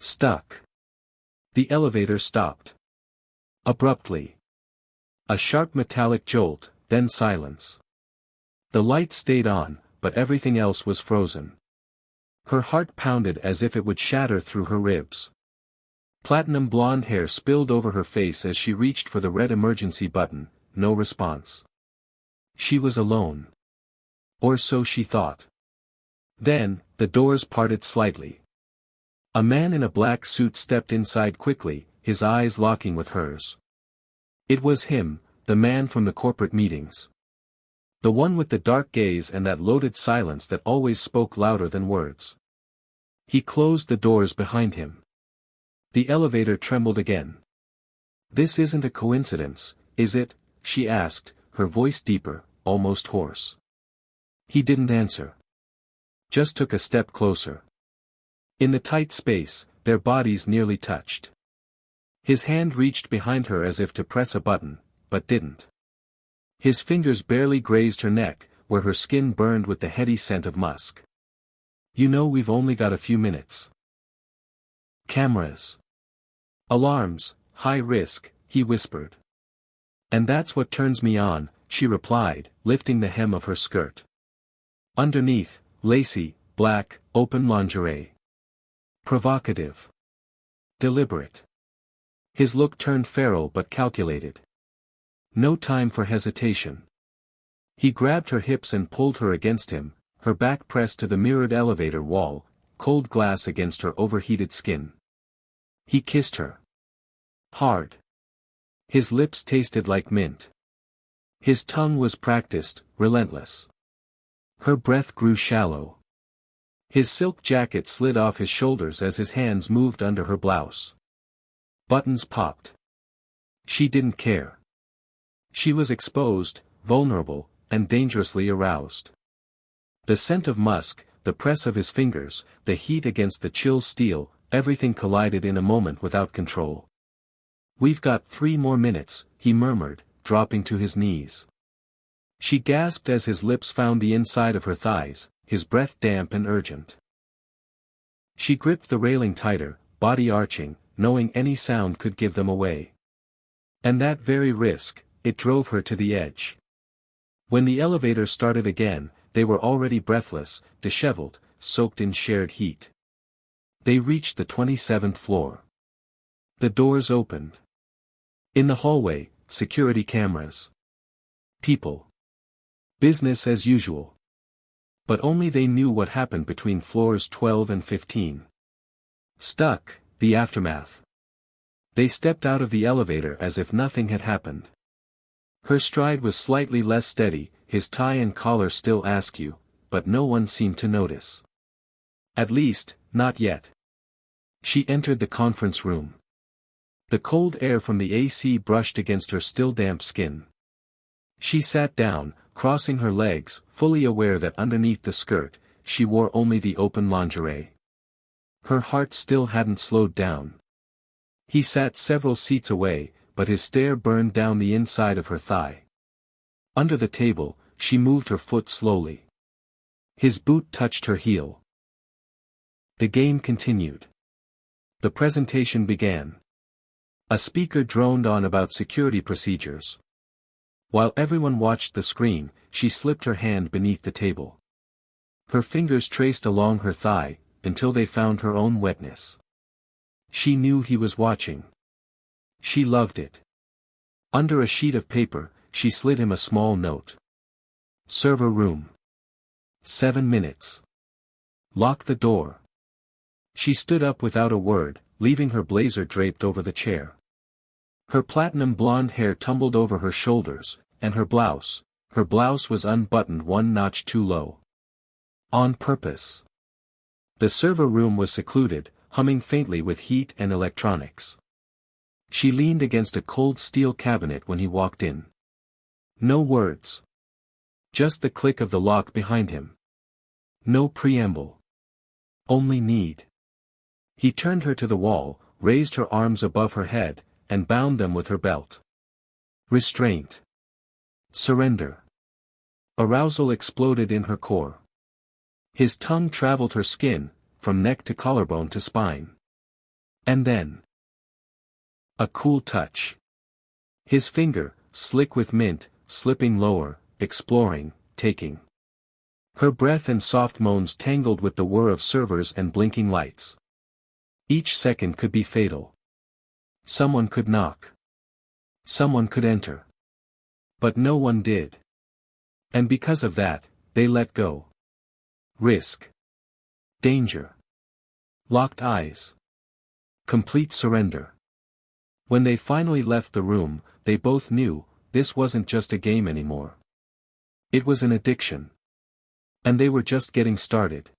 Stuck. The elevator stopped. Abruptly. A sharp metallic jolt, then silence. The lights stayed on, but everything else was frozen. Her heart pounded as if it would shatter through her ribs. Platinum blonde hair spilled over her face as she reached for the red emergency button, no response. She was alone. Or so she thought. Then, the doors parted slightly. A man in a black suit stepped inside quickly, his eyes locking with hers. It was him, the man from the corporate meetings. The one with the dark gaze and that loaded silence that always spoke louder than words. He closed the doors behind him. The elevator trembled again. "This isn't a coincidence, is it?" she asked, her voice deeper, almost hoarse. He didn't answer. Just took a step closer. In the tight space, their bodies nearly touched. His hand reached behind her as if to press a button, but didn't. His fingers barely grazed her neck, where her skin burned with the heady scent of musk. "You know we've only got a few minutes." "Cameras. Alarms, high risk," he whispered. "And that's what turns me on," she replied, lifting the hem of her skirt. Underneath, lacy, black, open lingerie. Provocative. Deliberate. His look turned feral but calculated. No time for hesitation. He grabbed her hips and pulled her against him, her back pressed to the mirrored elevator wall, cold glass against her overheated skin. He kissed her. Hard. His lips tasted like mint. His tongue was practiced, relentless. Her breath grew shallow. His silk jacket slid off his shoulders as his hands moved under her blouse. Buttons popped. She didn't care. She was exposed, vulnerable, and dangerously aroused. The scent of musk, the press of his fingers, the heat against the chill steel, everything collided in a moment without control. "We've got 3 more minutes," he murmured, dropping to his knees. She gasped as his lips found the inside of her thighs, his breath damp and urgent. She gripped the railing tighter, body arching, knowing any sound could give them away. And that very risk, it drove her to the edge. When the elevator started again, they were already breathless, disheveled, soaked in shared heat. They reached the 27th floor. The doors opened. In the hallway, security cameras. People. Business as usual. But only they knew what happened between floors 12 and 15. Stuck, the aftermath. They stepped out of the elevator as if nothing had happened. Her stride was slightly less steady, his tie and collar still askew, but no one seemed to notice. At least, not yet. She entered the conference room. The cold air from the AC brushed against her still damp skin. She sat down, crossing her legs, fully aware that underneath the skirt, she wore only the open lingerie. Her heart still hadn't slowed down. He sat several seats away, but his stare burned down the inside of her thigh. Under the table, she moved her foot slowly. His boot touched her heel. The game continued. The presentation began. A speaker droned on about security procedures. While everyone watched the screen, she slipped her hand beneath the table. Her fingers traced along her thigh, until they found her own wetness. She knew he was watching. She loved it. Under a sheet of paper, she slid him a small note. "Server room. 7 minutes. Lock the door." She stood up without a word, leaving her blazer draped over the chair. Her platinum blonde hair tumbled over her shoulders, and her blouse was unbuttoned 1 notch too low. On purpose. The server room was secluded, humming faintly with heat and electronics. She leaned against a cold steel cabinet when he walked in. No words. Just the click of the lock behind him. No preamble. Only need. He turned her to the wall, raised her arms above her head, and bound them with her belt. Restraint. Surrender. Arousal exploded in her core. His tongue traveled her skin, from neck to collarbone to spine. And then, a cool touch. His finger, slick with mint, slipping lower, exploring, taking. Her breath and soft moans tangled with the whir of servers and blinking lights. Each second could be fatal. Someone could knock. Someone could enter. But no one did. And because of that, they let go. Risk. Danger. Locked eyes. Complete surrender. When they finally left the room, they both knew, this wasn't just a game anymore. It was an addiction. And they were just getting started.